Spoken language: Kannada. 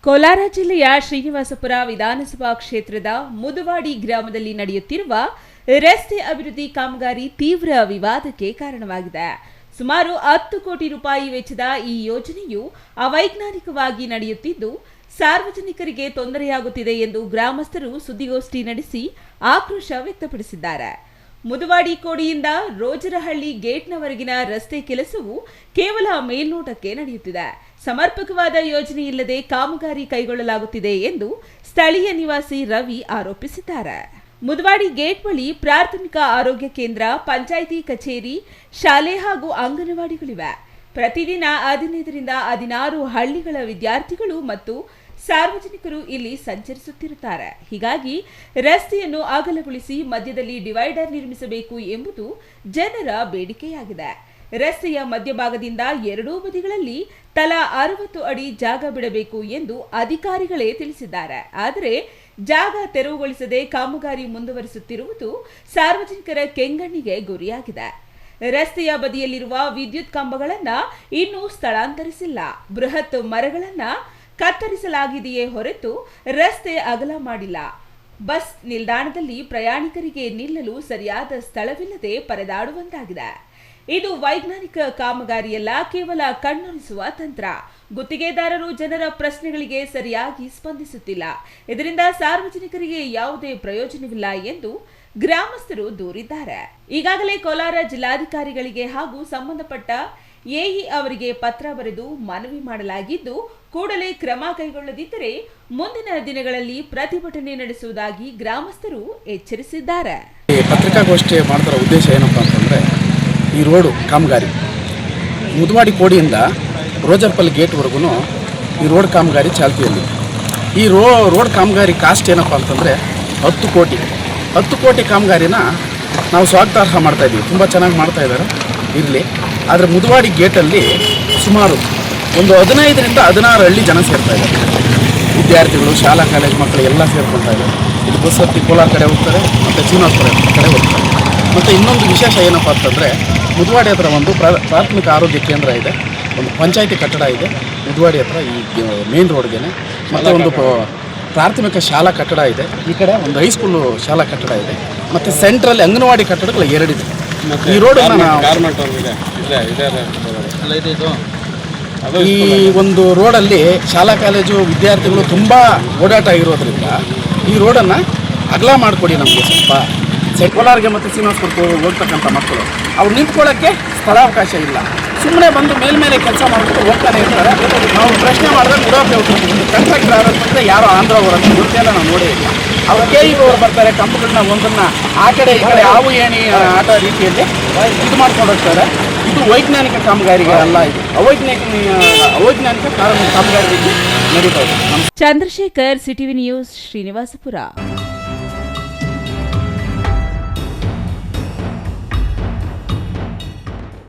ಕೋಲಾರ ಜಿಲ್ಲೆಯ ಶ್ರೀನಿವಾಸಪುರ ವಿಧಾನಸಭಾ ಕ್ಷೇತ್ರದ ಮುದುವಾಡಿ ಗ್ರಾಮದಲ್ಲಿ ನಡೆಯುತ್ತಿರುವ ರಸ್ತೆ ಅಭಿವೃದ್ಧಿ ಕಾಮಗಾರಿ ತೀವ್ರ ವಿವಾದಕ್ಕೆ ಕಾರಣವಾಗಿದೆ. ಸುಮಾರು 10 ಕೋಟಿ ರೂಪಾಯಿ ವೆಚ್ಚದ ಈ ಯೋಜನೆಯು ಅವೈಜ್ಞಾನಿಕವಾಗಿ ನಡೆಯುತ್ತಿದ್ದು ಸಾರ್ವಜನಿಕರಿಗೆ ತೊಂದರೆಯಾಗುತ್ತಿದೆ ಎಂದು ಗ್ರಾಮಸ್ಥರು ಸುದ್ದಿಗೋಷ್ಠಿ ನಡೆಸಿ ಆಕ್ರೋಶ ವ್ಯಕ್ತಪಡಿಸಿದ್ದಾರೆ. ಮುದುವಾಡಿ ಕೋಡಿಯಿಂದ ರೋಜರಹಳ್ಳಿ ಗೇಟ್ನವರೆಗಿನ ರಸ್ತೆ ಕೆಲಸವು ಕೇವಲ ಮೇಲ್ನೋಟಕ್ಕೆ ನಡೆಯುತ್ತಿದೆ. ಸಮರ್ಪಕವಾದ ಯೋಜನೆ ಇಲ್ಲದೆ ಕಾಮಗಾರಿ ಕೈಗೊಳ್ಳಲಾಗುತ್ತಿದೆ ಎಂದು ಸ್ಥಳೀಯ ನಿವಾಸಿ ರವಿ ಆರೋಪಿಸಿದ್ದಾರೆ. ಮುದುವಾಡಿ ಗೇಟ್ ಬಳಿ ಪ್ರಾಥಮಿಕ ಆರೋಗ್ಯ ಕೇಂದ್ರ, ಪಂಚಾಯಿತಿ ಕಚೇರಿ, ಶಾಲೆ ಹಾಗೂ ಅಂಗನವಾಡಿಗಳಿವೆ. ಪ್ರತಿದಿನ 15ರಿಂದ 16 ಹಳ್ಳಿಗಳ ವಿದ್ಯಾರ್ಥಿಗಳು ಮತ್ತು ಸಾರ್ವಜನಿಕರು ಇಲ್ಲಿ ಸಂಚರಿಸುತ್ತಿರುತ್ತಾರೆ. ಹೀಗಾಗಿ ರಸ್ತೆಯನ್ನು ಅಗಲಗೊಳಿಸಿ ಮಧ್ಯದಲ್ಲಿ ಡಿವೈಡರ್ ನಿರ್ಮಿಸಬೇಕು ಎಂಬುದು ಜನರ ಬೇಡಿಕೆಯಾಗಿದೆ. ರಸ್ತೆಯ ಮಧ್ಯಭಾಗದಿಂದ ಎರಡೂ ಬದಿಗಳಲ್ಲಿ ತಲಾ 60 ಅಡಿ ಜಾಗ ಬಿಡಬೇಕು ಎಂದು ಅಧಿಕಾರಿಗಳೇ ತಿಳಿಸಿದ್ದಾರೆ. ಆದರೆ ಜಾಗ ತೆರವುಗೊಳಿಸದೆ ಕಾಮಗಾರಿ ಮುಂದುವರಿಸುತ್ತಿರುವುದು ಸಾರ್ವಜನಿಕರ ಕೆಂಗಣ್ಣಿಗೆ ಗುರಿಯಾಗಿದೆ. ರಸ್ತೆಯ ಬದಿಯಲ್ಲಿರುವ ವಿದ್ಯುತ್ ಕಂಬಗಳನ್ನು ಇನ್ನೂ ಸ್ಥಳಾಂತರಿಸಿಲ್ಲ. ಬೃಹತ್ ಮರಗಳನ್ನು ಕತ್ತರಿಸಲಾಗಿದೆಯೇ ಹೊರತು ರಸ್ತೆ ಅಗಲ ಮಾಡಿಲ್ಲ. ಬಸ್ ನಿಲ್ದಾಣದಲ್ಲಿ ಪ್ರಯಾಣಿಕರಿಗೆ ನಿಲ್ಲಲು ಸರಿಯಾದ ಸ್ಥಳವಿಲ್ಲದೆ ಪರದಾಡುವಂತಾಗಿದೆ. ಇದು ವೈಜ್ಞಾನಿಕ ಕಾಮಗಾರಿಯಲ್ಲ, ಕೇವಲ ಕಣ್ಣೊರೆಸುವ ತಂತ್ರ. ಗುತ್ತಿಗೆದಾರರು ಜನರ ಪ್ರಶ್ನೆಗಳಿಗೆ ಸರಿಯಾಗಿ ಸ್ಪಂದಿಸುತ್ತಿಲ್ಲ. ಇದರಿಂದ ಸಾರ್ವಜನಿಕರಿಗೆ ಯಾವುದೇ ಪ್ರಯೋಜನವಿಲ್ಲ ಎಂದು ಗ್ರಾಮಸ್ಥರು ದೂರಿದ್ದಾರೆ. ಈಗಾಗಲೇ ಕೋಲಾರ ಜಿಲ್ಲಾಧಿಕಾರಿಗಳಿಗೆ ಹಾಗೂ ಸಂಬಂಧಪಟ್ಟ ಎಇ ಅವರಿಗೆ ಪತ್ರ ಬರೆದು ಮನವಿ ಮಾಡಲಾಗಿದ್ದು, ಕೂಡಲೇ ಕ್ರಮ ಕೈಗೊಳ್ಳದಿದ್ದರೆ ಮುಂದಿನ ದಿನಗಳಲ್ಲಿ ಪ್ರತಿಭಟನೆ ನಡೆಸುವುದಾಗಿ ಗ್ರಾಮಸ್ಥರು ಎಚ್ಚರಿಸಿದ್ದಾರೆ. ಪತ್ರಿಕಾಗೋಷ್ಠಿ ಮಾಡಿದ ಉದ್ದೇಶ ಏನಪ್ಪಾ ಅಂತಂದರೆ, ಈ ರೋಡು ಕಾಮಗಾರಿ ಮುದುವಾಡಿ ಕೋಡಿಯಿಂದ ರೋಜರ್ಪಲ್ಲಿ ಗೇಟ್ವರೆಗೂ ಈ ರೋಡ್ ಕಾಮಗಾರಿ ಚಾಲ್ತಿಯಲ್ಲಿ. ಈ ರೋಡ್ ಕಾಮಗಾರಿ ಕಾಸ್ಟ್ ಏನಪ್ಪ ಅಂತಂದರೆ 10 ಕೋಟಿ ಕಾಮಗಾರಿನ ನಾವು ಸ್ವಾಗತಾರ್ಹ ಮಾಡ್ತಾಯಿದ್ದೀವಿ. ತುಂಬ ಚೆನ್ನಾಗಿ ಮಾಡ್ತಾಯಿದ್ದಾರೆ, ಇರಲಿ. ಆದರೆ ಮುದುವಾಡಿ ಗೇಟಲ್ಲಿ ಸುಮಾರು ಒಂದು 15ರಿಂದ 16 ಹಳ್ಳಿ ಜನ ಸೇರ್ತಾ ಇದ್ದಾರೆ. ವಿದ್ಯಾರ್ಥಿಗಳು, ಶಾಲಾ ಕಾಲೇಜು ಮಕ್ಕಳು ಎಲ್ಲ ಸೇರ್ಕೊಳ್ತಾ ಇದ್ದಾರೆ. ಇಲ್ಲಿ ಬಸ್ ಹತ್ತಿ ಕೋಲಾರ ಕಡೆ ಹೋಗ್ತಾರೆ ಮತ್ತು ಶ್ರೀನಿವಾಸಪುರ ಕಡೆ ಹೋಗ್ತಾರೆ. ಮತ್ತು ಇನ್ನೊಂದು ವಿಶೇಷ ಏನಪ್ಪ ಅಂತಂದರೆ, ಮುದುವಾಡಿ ಹತ್ರ ಒಂದು ಪ್ರಾಥಮಿಕ ಆರೋಗ್ಯ ಕೇಂದ್ರ ಇದೆ, ಒಂದು ಪಂಚಾಯಿತಿ ಕಟ್ಟಡ ಇದೆ ಮುದುವಾಡಿ ಹತ್ರ, ಈ ಮೇನ್ ರೋಡ್ಗೆ. ಮತ್ತು ಒಂದು ಪ್ರಾಥಮಿಕ ಶಾಲಾ ಕಟ್ಟಡ ಇದೆ, ಈ ಕಡೆ ಒಂದು ಹೈಸ್ಕೂಲು ಶಾಲಾ ಕಟ್ಟಡ ಇದೆ, ಮತ್ತು ಸೆಂಟ್ರಲ್ಲಿ ಅಂಗನವಾಡಿ ಕಟ್ಟಡಗಳು 2 ಇದೆ. ಈ ರೋಡನ್ನು ಈ ಒಂದು ರೋಡಲ್ಲಿ ಶಾಲಾ ಕಾಲೇಜು ವಿದ್ಯಾರ್ಥಿಗಳು ತುಂಬ ಓಡಾಟ ಇರೋದ್ರಿಂದ ಈ ರೋಡನ್ನು ಅಗಲ ಮಾಡಿಕೊಡಿ. ನಮಗೆ ಸ್ವಲ್ಪ ಕೋಲಾರ್ಗೆ ಮತ್ತು ಶ್ರೀನಿವಾಸಪುರಕ್ಕೆ ಹೋಗ್ತಕ್ಕಂಥ ಮಕ್ಕಳು ಅವ್ರು ನಿಂತ್ಕೊಳ್ಳೋಕ್ಕೆ ಸ್ಥಳಾವಕಾಶ ಇಲ್ಲ. ಸುಮ್ಮನೆ ಬಂದು ಮೇಲ್ಮೇಲೆ ಕೆಲಸ ಮಾಡಿಬಿಟ್ಟು ಹೋಗ್ತಾನೆ ಇರ್ತಾರೆ. ನಾವು ಪ್ರಶ್ನೆ ಮಾಡಿದ್ರೆ ಮುಡೋಕೆ ಹೋಗ್ತೀವಿ. ಕಾಂಟ್ರಾಕ್ಟರ್ ಆದ್ರೆ ಯಾರೋ ಆಂಧ್ರ ಅವರಂತ ಗೊತ್ತೆಲ್ಲ ನಾವು ನೋಡೇ ಇಲ್ಲ. ಅವ್ರು KE ಅವರು ಬರ್ತಾರೆ, ಕಂಪುಗಳನ್ನ ಒಂದನ್ನು ಆ ಕಡೆ ಈ ಕಡೆ ಹಾವು ಏಣಿ ಆಟ ರೀತಿಯಲ್ಲಿ ಇದು ಮಾಡ್ಕೊಂಡು ಹೋಗ್ತಾರೆ. ಇದು ವೈಜ್ಞಾನಿಕ ಕಾಮಗಾರಿಗೆ ಅಲ್ಲ, ಇದು ಅವೈಜ್ಞಾನಿಕ ಕಾಮಗಾರಿ ರೀತಿ ನಡೀತಾ ಇದೆ. Chandrashekar, CTV news, Srinivaspur.